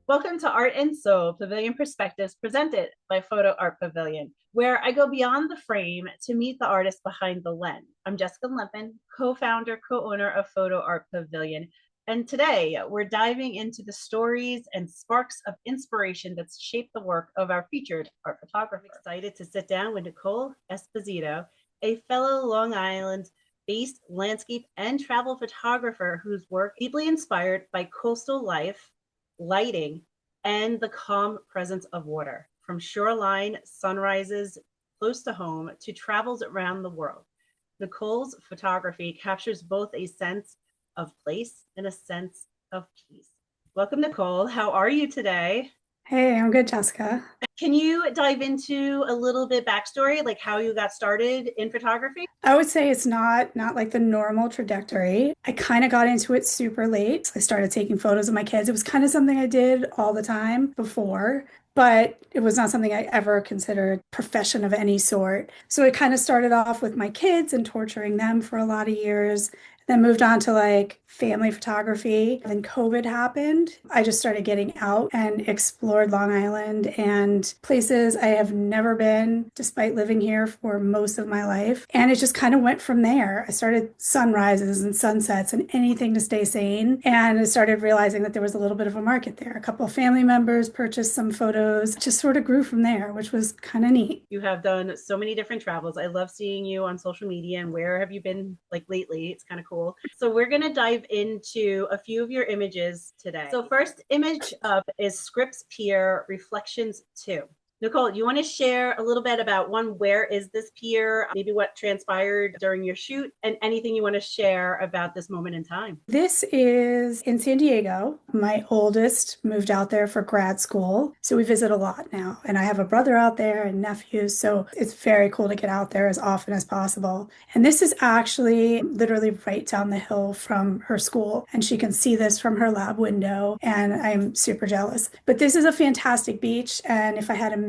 Welcome to Art and Soul, Pavilion Perspectives, presented by Photo Art Pavilion, where I go beyond the frame to meet the artist behind the lens. I'm Jessica Lempin, co-founder, co-owner of Photo Art Pavilion. And today we're diving into the stories and sparks of inspiration that's shaped the work of our featured art photographer. I'm excited to sit down with Nicole Esposito, a fellow Long Island based landscape and travel photographer whose work deeply inspired by coastal life, lighting, and the calm presence of water, from shoreline sunrises close to home to travels around the world. Nicole's photography captures both a sense of place and a sense of peace. Welcome, Nicole. How are you today? Hey, I'm good, Jessica. Can you dive into a little bit backstory, like how you got started in photography? I would say it's not like the normal trajectory. I kind of got into it super late. I started taking photos of my kids. It was kind of something I did all the time before, but it was not something I ever considered profession of any sort. So it kind of started off with my kids and torturing them for a lot of years. Then moved on to like family photography. Then COVID happened. I just started getting out and explored Long Island and places I have never been, despite living here for most of my life. And it just kind of went from there. I started sunrises and sunsets and anything to stay sane. And I started realizing that there was a little bit of a market there. A couple of family members purchased some photos, just sort of grew from there, which was kind of neat. You have done so many different travels. I love seeing you on social media, and where have you been like lately? It's kind of cool. So we're going to dive into a few of your images today. So first image up is Scripps Pier Reflections 2. Nicole, you want to share a little bit about one, where is this pier, maybe what transpired during your shoot, and anything you want to share about this moment in time? This is in San Diego. My oldest moved out there for grad school, so we visit a lot now. And I have a brother out there and nephews, so it's very cool to get out there as often as possible. And this is actually literally right down the hill from her school, and she can see this from her lab window, and I'm super jealous. But this is a fantastic beach, and if I had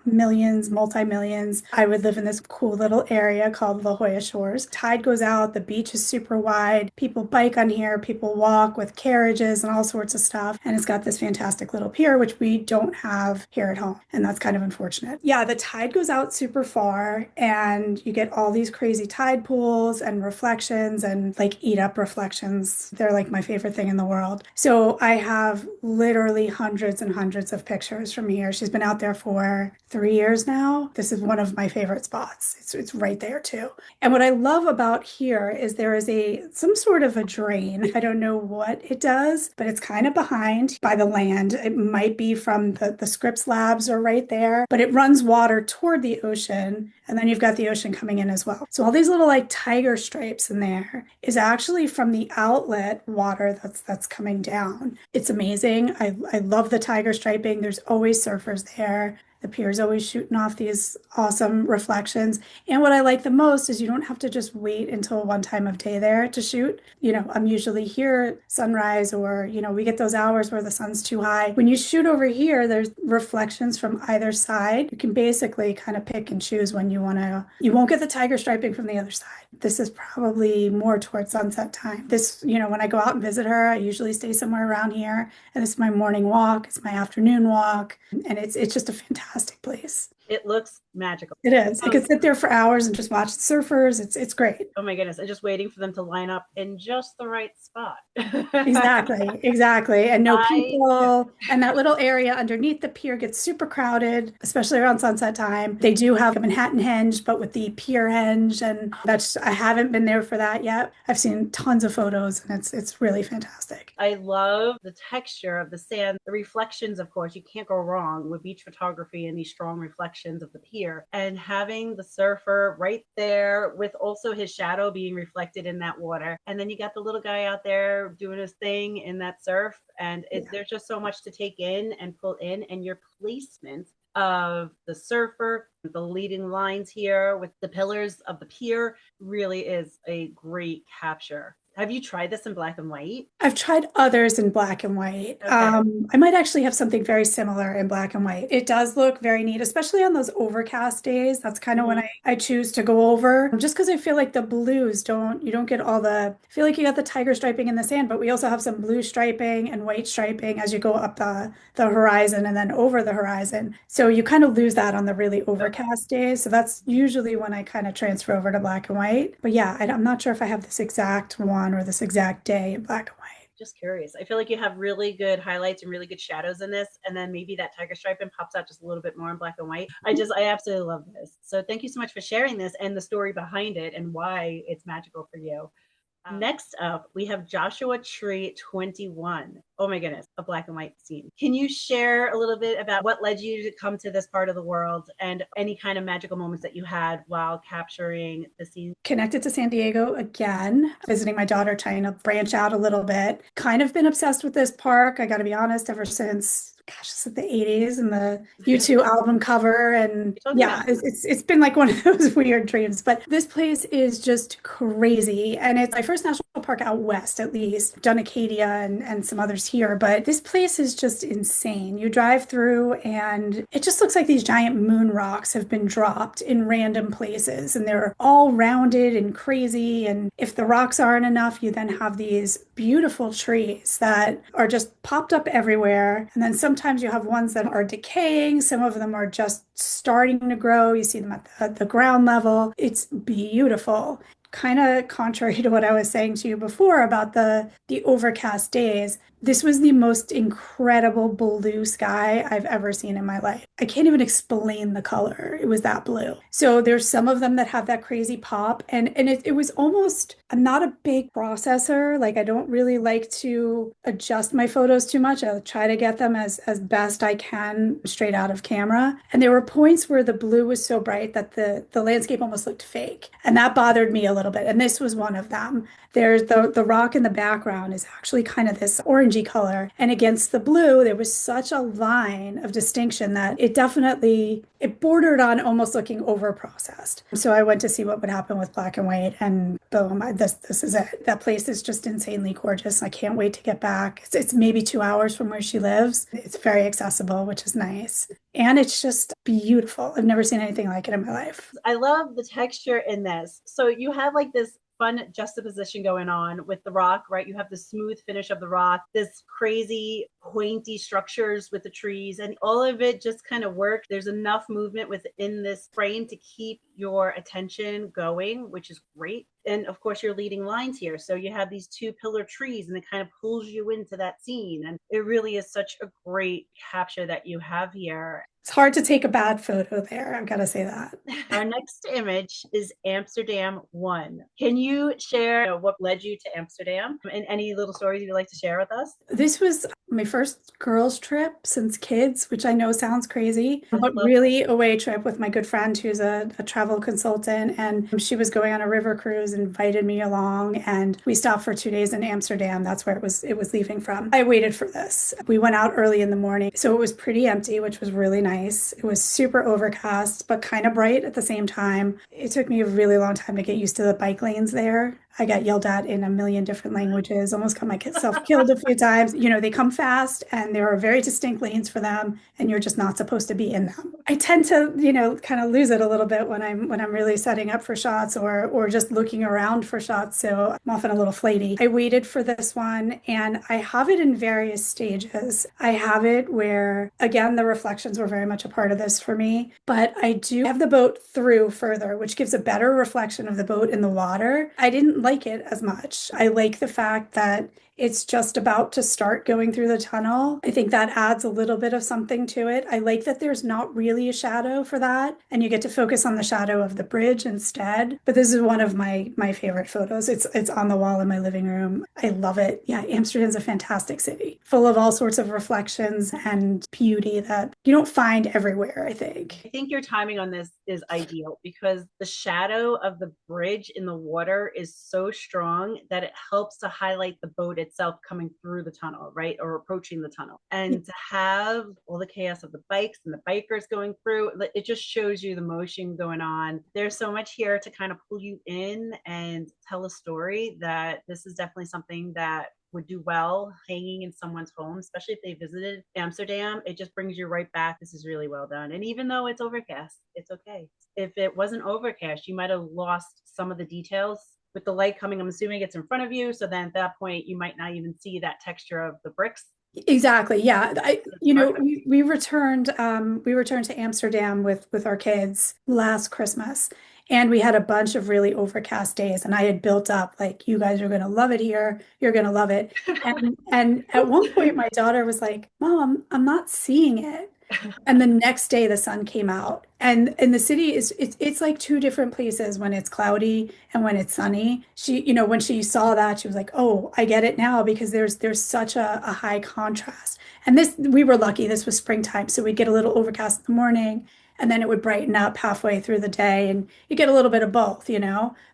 millions, multi-millions, I would live in this cool little area called La Jolla Shores. Tide goes out, the beach is super wide. People bike on here, people walk with carriages and all sorts of stuff. And it's got this fantastic little pier, which we don't have here at home. And that's kind of unfortunate. Yeah, the tide goes out super far and you get all these crazy tide pools and reflections and like eat up reflections. They're like my favorite thing in the world. So I have literally hundreds and hundreds of pictures from here. She's been out there for 3 years now. This is one of my favorite spots. It's right there too. And what I love about here is there is some sort of a drain. I don't know what it does, but it's kind of behind by the land. It might be from the Scripps labs are right there, but it runs water toward the ocean. And then you've got the ocean coming in as well. So all these little like tiger stripes in there is actually from the outlet water that's coming down. It's amazing. I love the tiger striping. There's always surfers there. The pier's always shooting off these awesome reflections. And what I like the most is you don't have to just wait until one time of day there to shoot. I'm usually here at sunrise or, we get those hours where the sun's too high. When you shoot over here, there's reflections from either side. You can basically kind of pick and choose when you won't get the tiger striping from the other side. This is probably more towards sunset time. When I go out and visit her, I usually stay somewhere around here. And this is my morning walk. It's my afternoon walk. And it's just a fantastic place. It looks magical. It is. I could sit there for hours and just watch the surfers. It's great. Oh my goodness. I'm just waiting for them to line up in just the right spot. Exactly. And no people. And that little area underneath the pier gets super crowded, especially around sunset time. They do have a Manhattan henge, but with the pier henge. And I haven't been there for that yet. I've seen tons of photos and it's really fantastic. I love the texture of the sand, the reflections, of course. You can't go wrong with beach photography and these strong reflections of the pier. And having the surfer right there with also his shadow being reflected in that water. And then you got the little guy out there doing his thing in that surf. And there's just so much to take in and pull in. And your placement of the surfer The leading lines here with the pillars of the pier really is a great capture. Have you tried this in black and white? I've tried others in black and white. Okay. I might actually have something very similar in black and white. It does look very neat, especially on those overcast days. That's kind of when Mhm. I choose to go over, just because I feel like the blues you don't get all I feel like you got the tiger striping in the sand, but we also have some blue striping and white striping as you go up the horizon and then over the horizon. So you kind of lose that on the really Okay. overcast days. So that's usually when I kind of transfer over to black and white. But yeah, I'm not sure if I have this exact one or this exact day in black and white. Just curious. I feel like you have really good highlights and really good shadows in this, and then maybe that tiger striping pops out just a little bit more in black and white. I absolutely love this. So thank you so much for sharing this and the story behind it and why it's magical for you. Next up, we have Joshua Tree 21. Oh my goodness, a black and white scene. Can you share a little bit about what led you to come to this part of the world and any kind of magical moments that you had while capturing the scene? Connected to San Diego again, visiting my daughter, trying to branch out a little bit. Kind of been obsessed with this park, I got to be honest, ever since, gosh, it's the 80s and the U2 album cover. And You told me yeah, that. it's been like one of those weird dreams. But this place is just crazy. And it's my first national park out west, at least. Done Acadia and some others here. But this place is just insane. You drive through and it just looks like these giant moon rocks have been dropped in random places. And they're all rounded and crazy. And if the rocks aren't enough, you then have these beautiful trees that are just popped up everywhere. And then sometimes you have ones that are decaying. Some of them are just starting to grow. You see them at the ground level. It's beautiful. Kind of contrary to what I was saying to you before about the overcast days, this was the most incredible blue sky I've ever seen in my life. I can't even explain the color. It was that blue. So there's some of them that have that crazy pop, and it was almost, I'm not a big processor. Like I don't really like to adjust my photos too much. I'll try to get them as best I can straight out of camera. And there were points where the blue was so bright that the landscape almost looked fake. And that bothered me a little bit. And this was one of them. There's the rock in the background is actually kind of this orangey color. And against the blue, there was such a line of distinction that it bordered on almost looking over processed. So I went to see what would happen with black and white, and boom, this is it. That place is just insanely gorgeous. I can't wait to get back. It's maybe 2 hours from where she lives. It's very accessible, which is nice. And it's just beautiful. I've never seen anything like it in my life. I love the texture in this. So you have like this fun juxtaposition going on with the rock, right? You have the smooth finish of the rock, this crazy pointy structures with the trees, and all of it just kind of works. There's enough movement within this frame to keep your attention going, which is great. And of course, your leading lines here. So you have these two pillar trees and it kind of pulls you into that scene. And it really is such a great capture that you have here. It's hard to take a bad photo there. I've got to say that. Our next image is Amsterdam 1. Can you share what led you to Amsterdam and any little stories you'd like to share with us? This was my first girls' trip since kids, which I know sounds crazy, I but love really a way trip with my good friend who's a travel consultant. And she was going on a river cruise, invited me along, and we stopped for 2 days in Amsterdam. That's where it was leaving from. I waited for this. We went out early in the morning, so it was pretty empty, which was really nice. It was super overcast, but kind of bright at the same time. It took me a really long time to get used to the bike lanes there. I got yelled at in a million different languages, almost got myself killed a few times. You know, they come fast and there are very distinct lanes for them, and you're just not supposed to be in them. I tend to, kind of lose it a little bit when I'm really setting up for shots or just looking around for shots. So I'm often a little flighty. I waited for this one and I have it in various stages. I have it where, again, the reflections were very much a part of this for me, but I do have the boat through further, which gives a better reflection of the boat in the water. I didn't like it as much. I like the fact that it's just about to start going through the tunnel. I think that adds a little bit of something to it. I like that there's not really a shadow for that, and you get to focus on the shadow of the bridge instead. But this is one of my favorite photos. It's on the wall in my living room. I love it. Yeah, Amsterdam's a fantastic city, full of all sorts of reflections and beauty that, you don't find everywhere, I think. I think your timing on this is ideal because the shadow of the bridge in the water is so strong that it helps to highlight the boat itself coming through the tunnel, right? Or approaching the tunnel. And to have all the chaos of the bikes and the bikers going through, it just shows you the motion going on. There's so much here to kind of pull you in and tell a story that this is definitely something that would do well hanging in someone's home, especially if they visited Amsterdam. It just brings you right back. This is really well done. And even though it's overcast, it's okay. If it wasn't overcast, you might have lost some of the details with the light coming. I'm assuming it's in front of you. So then at that point, you might not even see that texture of the bricks. Exactly. Yeah. We returned to Amsterdam with our kids last Christmas, and we had a bunch of really overcast days, and I had built up like, you guys are going to love it here. You're going to love it. And at one point my daughter was like, "Mom, I'm not seeing it." And the next day the sun came out. And the city is it's like two different places when it's cloudy and when it's sunny. When she saw that, she was like, "Oh, I get it now," because there's such a high contrast. And this we were lucky, this was springtime, so we'd get a little overcast in the morning and then it would brighten up halfway through the day and you get a little bit of both.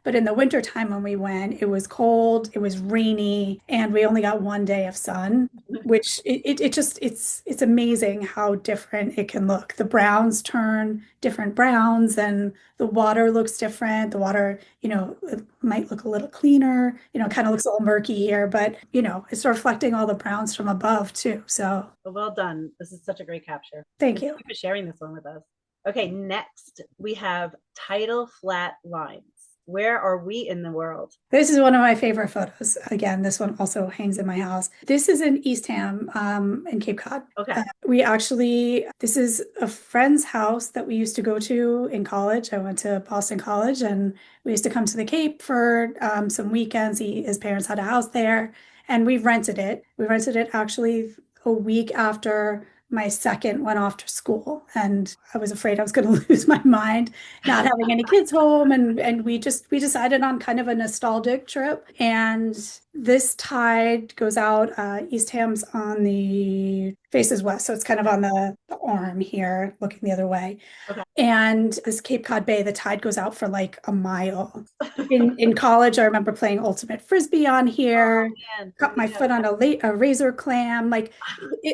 But in the winter time when we went, it was cold, it was rainy, and we only got one day of sun, which it's amazing how different it can look. The browns turn different browns and the water looks different. The water, it might look a little cleaner, kind of looks a little murky here, but it's reflecting all the browns from above too. So Well done. This is such a great capture. thank And you. thank you for sharing this one with us. Okay, next we have tidal flat lines. Where are we in the world? This is one of my favorite photos. Again, this one also hangs in my house. This is in East Ham, in Cape Cod. Okay. This is a friend's house that we used to go to in college. I went to Boston College and we used to come to the Cape for some weekends. His parents had a house there and we rented it. We rented it actually a week after my second went off to school, and I was afraid I was going to lose my mind not having any kids home, and we decided on kind of a nostalgic trip. And this tide goes out, East Ham's on the faces west, so it's kind of on the arm here looking the other way. Okay. And this Cape Cod Bay, the tide goes out for like a mile. In college, I remember playing ultimate frisbee on here, Oh, man. cut my Yeah. foot on a razor clam. Like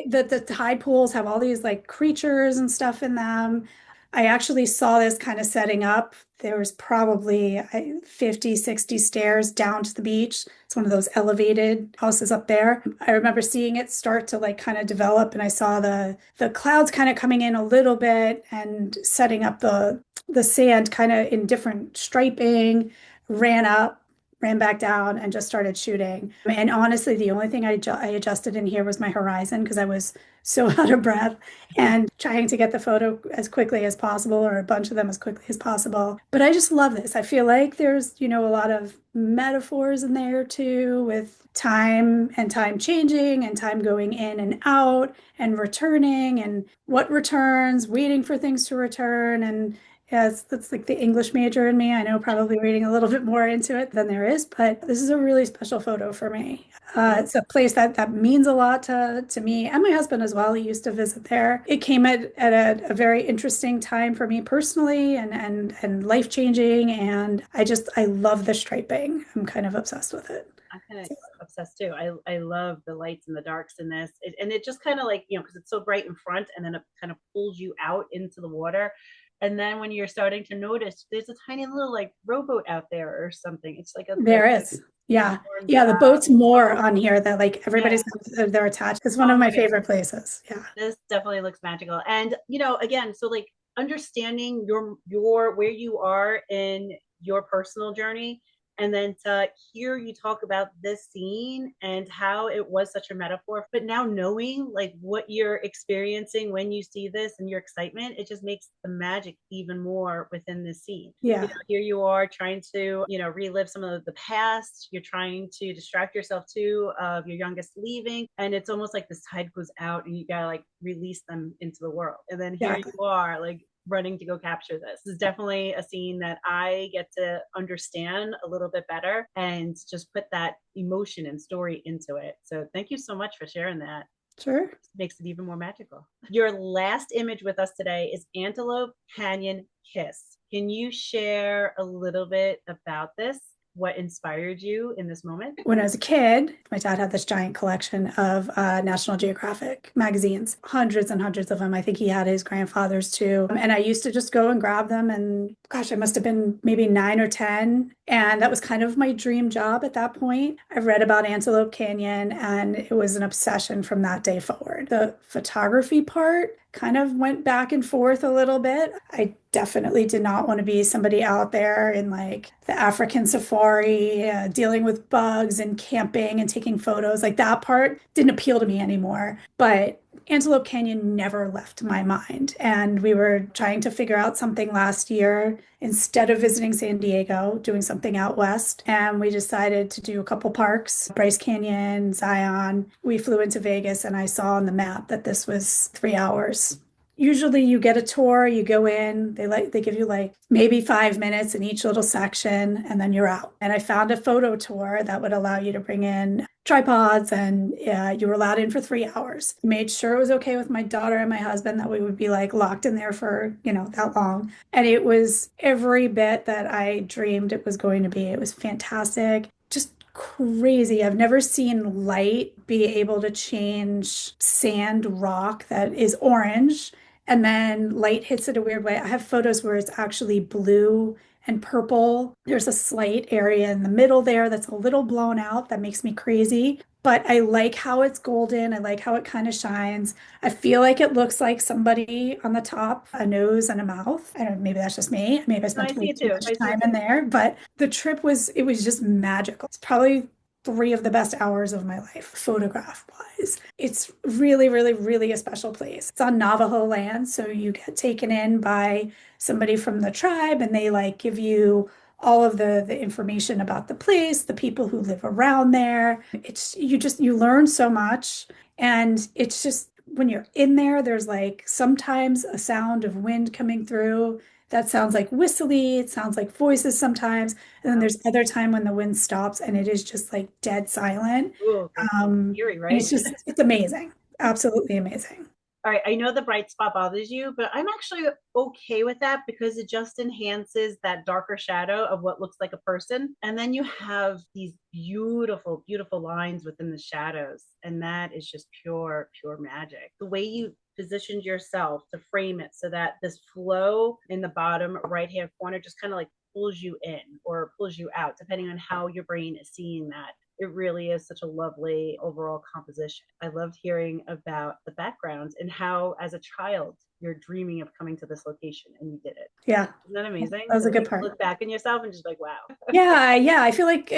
the tide pools have all these like creatures and stuff in them. I actually saw this kind of setting up. There was probably 50, 60 stairs down to the beach. It's one of those elevated houses up there. I remember seeing it start to like kind of develop, and I saw the clouds kind of coming in a little bit and setting up the sand kind of in different striping, ran up, ran back down, and just started shooting. And honestly, the only thing I adjusted in here was my horizon because I was so out of breath and trying to get the photo as quickly as possible, or a bunch of them as quickly as possible. But I just love this. I feel like there's, a lot of metaphors in there too, with time and time changing and time going in and out and returning and what returns, waiting for things to return. And yes, that's like the English major in me. I know, probably reading a little bit more into it than there is, but this is a really special photo for me. It's a place that means a lot to me and my husband as well. He used to visit there. It came at a very interesting time for me personally and life changing. And I love the striping. I'm kind of obsessed with it. I'm kind of obsessed too. I love the lights and the darks in this. And it just kind of like, because it's so bright in front and then it kind of pulls you out into the water. And then when you're starting to notice, there's a tiny little like rowboat out there or something. It's like There is. Yeah. Yeah, the boat's more on here that like everybody's they're attached. It's one of my favorite places. Yeah. This definitely looks magical. And again, so like understanding your where you are in your personal journey, and then to hear you talk about this scene and how it was such a metaphor, but now knowing like what you're experiencing when you see this and your excitement, it just makes the magic even more within this scene. Yeah. Here you are trying to relive some of the past. You're trying to distract yourself too of your youngest leaving, and it's almost like this tide goes out and you gotta like release them into the world. And then here you are like running to go capture this. This is definitely a scene that I get to understand a little bit better and just put that emotion and story into it. So thank you so much for sharing that. Sure. Makes it even more magical. Your last image with us today is Antelope Canyon Kiss. Can you share a little bit about this? What inspired you in this moment? When I was a kid, my dad had this giant collection of National Geographic magazines, hundreds and hundreds of them. I think he had his grandfather's too. And I used to just go and grab them. And gosh, I must have been maybe 9 or 10. And that was kind of my dream job at that point. I read about Antelope Canyon and it was an obsession from that day forward. The photography part kind of went back and forth a little bit. I definitely did not want to be somebody out there in like the African safari, dealing with bugs and camping and taking photos. Like that part didn't appeal to me anymore. But Antelope Canyon never left my mind. And we were trying to figure out something last year instead of visiting San Diego, doing something out west. And we decided to do a couple parks, Bryce Canyon, Zion. We flew into Vegas and I saw on the map that this was 3 hours. Usually you get a tour, you go in, they give you like maybe 5 minutes in each little section and then you're out. And I found a photo tour that would allow you to bring in tripods and you were allowed in for 3 hours. Made sure it was okay with my daughter and my husband that we would be like locked in there for, that long. And it was every bit that I dreamed it was going to be. It was fantastic. Just crazy. I've never seen light be able to change sand rock that is orange and then light hits it a weird way. I have photos where it's actually blue and purple. There's a slight area in the middle there that's a little blown out that makes me crazy. But I like how it's golden. I like how it kind of shines. I feel like it looks like somebody on the top, a nose and a mouth. I don't know, maybe that's just me. Maybe I No, I spent see way it too too. much I see it time in too. there. But the trip it was just magical. It's probably three of the best hours of my life, photograph wise. It's really, really, really a special place. It's on Navajo land, so you get taken in by somebody from the tribe and they like give you all of the information about the place, the people who live around there. It's you learn so much and it's just when you're in there, there's like sometimes a sound of wind coming through that sounds like whistly, it sounds like voices sometimes. And then Wow. there's other time when the wind stops and it is just like dead silent. Ooh, that's eerie, And right? it's amazing. Absolutely amazing. All right, I know the bright spot bothers you, but I'm actually okay with that because it just enhances that darker shadow of what looks like a person. And then you have these beautiful, beautiful lines within the shadows. And that is just pure, pure magic. The way you positioned yourself to frame it so that this flow in the bottom right hand corner just kind of like pulls you in or pulls you out, depending on how your brain is seeing that. It really is such a lovely overall composition. I loved hearing about the backgrounds and how, as a child, you're dreaming of coming to this location and you did it. Yeah, Isn't that that amazing was to a good like part. look back in yourself and just like, wow. Yeah, yeah. I feel like,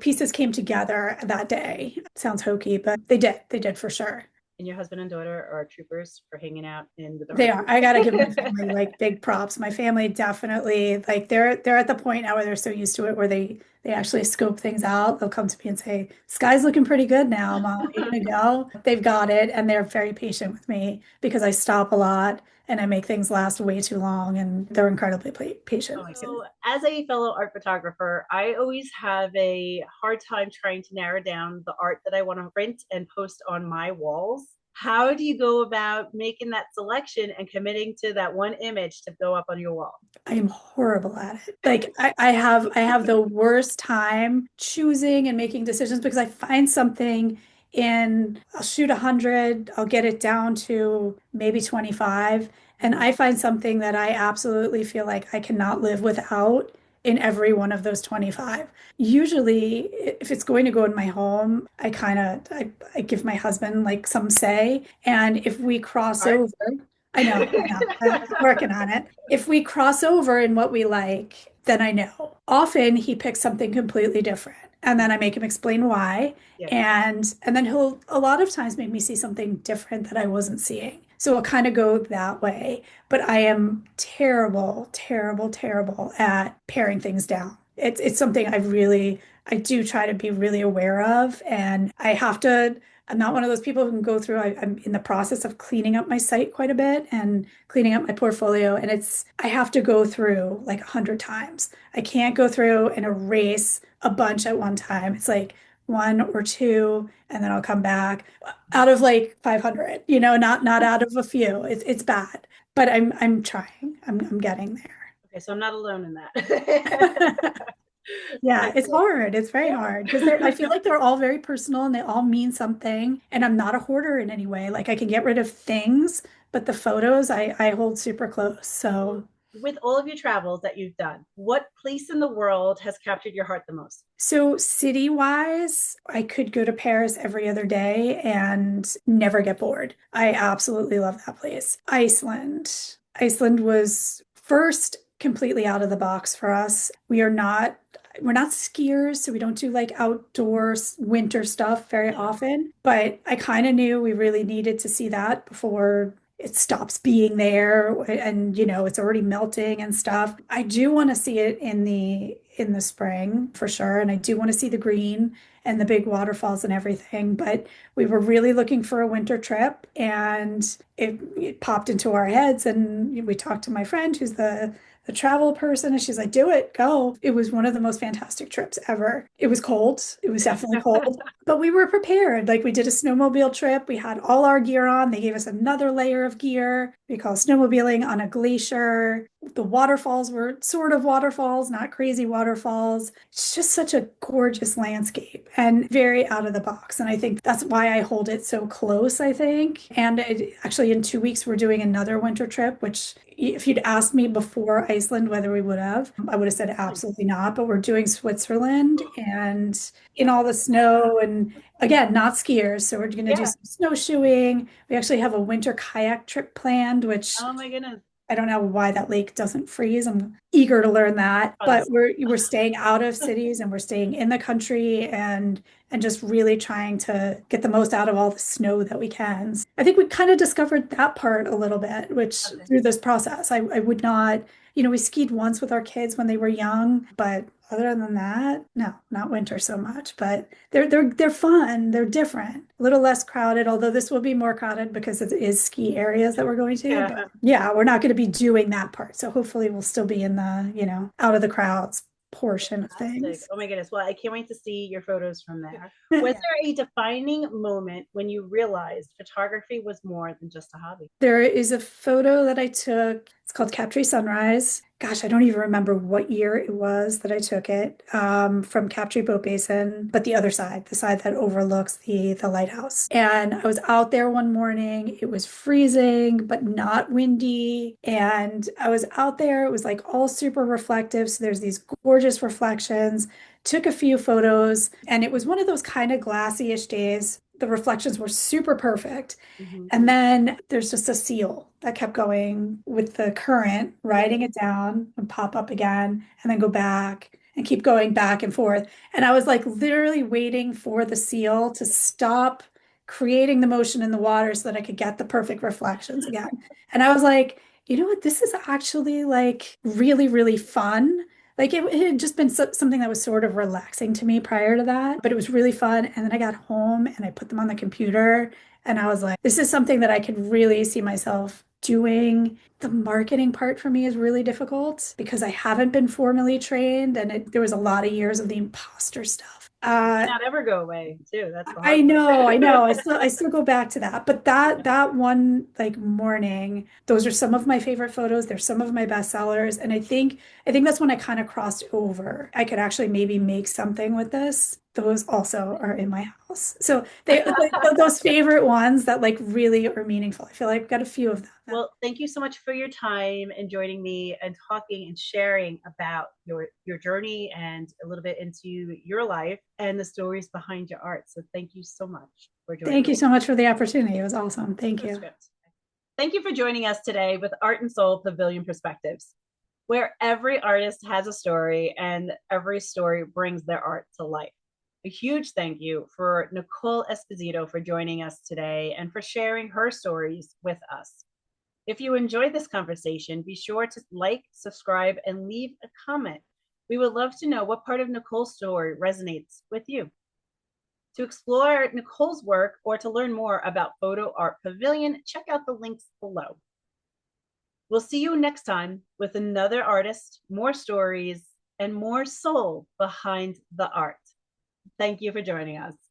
pieces came together that day. It sounds hokey, but they did. They did for sure. And your husband and daughter are troopers for hanging out in the They dark. are. I gotta give my family like big props. My family definitely like they're at the point now where they're so used to it where they actually scope things out. They'll come to me and say, "Sky's looking pretty good now, Mom. Are you gonna go?" They've got it, and they're very patient with me because I stop a lot and I make things last way too long, and they're incredibly patient. So, as a fellow art photographer, I always have a hard time trying to narrow down the art that I want to print and post on my walls. How do you go about making that selection and committing to that one image to go up on your wall? I am horrible at it. Like I have the worst time choosing and making decisions because I find something in I'll shoot 100, I'll get it down to maybe 25, and I find something that I absolutely feel like I cannot live without in every one of those 25. Usually, if it's going to go in my home, I give my husband like some say, and if we cross Art? over, I know. I'm working on it. If we cross over in what we like, then I know. Often he picks something completely different, and then I make him explain why. Yeah. And then he'll a lot of times make me see something different that I wasn't seeing. So it'll kind of go that way. But I am terrible, terrible, terrible at paring things down. It's something I do try to be really aware of, and I'm not one of those people who can go through. I'm in the process of cleaning up my site quite a bit and cleaning up my portfolio. And I have to go through like 100 times. I can't go through and erase a bunch at one time. It's like one or two, and then I'll come back out of like 500, not out of a few. It's bad, but I'm trying. I'm getting Okay, so I'm not alone in that. there. Yeah, That's it's it. hard. It's very hard because I feel like they're all very personal and they all mean something. And I'm not a hoarder in any way. Like I can get rid of things, but the photos I hold super close. So With all of your travels that you've done, what place in the world has captured your heart the most? city wise, I could go to Paris every other day and never get bored. I absolutely love that place. Iceland. Iceland was first completely out of the box for us. We're not skiers, so we don't do like outdoor winter stuff very Yeah. often, but I kind of knew we really needed to see that before it stops being there and it's already melting and stuff. I do want to see it in the spring for sure, and I do want to see the green and the big waterfalls and everything, but we were really looking for a winter trip and it popped into our heads and we talked to my friend who's the travel person and she's like, do it, go. It was one of the most fantastic trips ever. It was cold. It was definitely cold, but we were prepared. Like we did a snowmobile trip. We had all our gear on. They gave us another layer of gear. We call snowmobiling on a glacier. The waterfalls were sort of waterfalls, not crazy waterfalls. It's just such a gorgeous landscape and very out of the box. And I think that's why I hold it so close, I think. And actually, in 2 weeks, we're doing another winter trip, which if you'd asked me before Iceland whether we would have, I would have said absolutely not. But we're doing Switzerland and in all the snow and again, not skiers. So we're going to do Yeah. some snowshoeing. We actually have a winter kayak trip planned, which Oh my goodness. I don't know why that lake doesn't freeze. I'm eager to learn that. Fun. But we're staying out of cities and we're staying in the country and just really trying to get the most out of all the snow that we can. I think we kind of discovered that part a little bit, which Okay. through this process, I would not, we skied once with our kids when they were young, but other than that, no, not winter so much. But they're fun. They're different. A little less crowded, although this will be more crowded because it is ski areas that we're going to. But Yeah. yeah, we're not going to be doing that part. So hopefully we'll still be in the, out of the crowds portion of Fantastic. things. Oh my goodness. Well, I can't wait to see your photos from there. Was Yeah. there a defining moment when you realized photography was more than just a hobby? There is a photo that I took. It's called Captree Sunrise. Gosh, I don't even remember what year it was that I took it from Captree Boat Basin, but the other side, the side that overlooks the lighthouse. And I was out there one morning. It was freezing, but not windy. And I was out there. It was like all super reflective. So there's these gorgeous reflections. Took a few photos, and it was one of those kind of glassy-ish days. The reflections were super perfect. Mhm. And then there's just a seal that kept going with the current, riding it down and pop up again and then go back and keep going back and forth. And I was like literally waiting for the seal to stop creating the motion in the water so that I could get the perfect reflections again. And I was like, you know what? This is actually like really, really fun. Like it had just been something that was sort of relaxing to me prior to that, but it was really fun. And then I got home and I put them on the computer and I was like, this is something that I could really see myself doing. The marketing part for me is really difficult because I haven't been formally trained and there was a lot of years of the imposter stuff. May not ever go away, too. That's the I hard know, I know. part. I still go back to that. But that one like morning, those are some of my favorite photos. They're some of my best sellers. And I think that's when I kind of crossed over. I could actually maybe make something with this. Those also are in my house. So those favorite ones that like really are meaningful. I feel like I've got a few of them. Well, thank you so much for your time and joining me and talking and sharing about your journey and a little bit into your life and the stories behind your art. So thank you so much for joining Thank me. you so much for the opportunity. It was awesome. Thank you. Scripps. Thank you for joining us today with Art and Soul Pavilion Perspectives, where every artist has a story and every story brings their art to life. A huge thank you for Nicole Esposito for joining us today and for sharing her stories with us. If you enjoyed this conversation, be sure to like, subscribe, and leave a comment. We would love to know what part of Nicole's story resonates with you. To explore Nicole's work or to learn more about Photo Art Pavilion, check out the links below. We'll see you next time with another artist, more stories, and more soul behind the art. Thank you for joining us.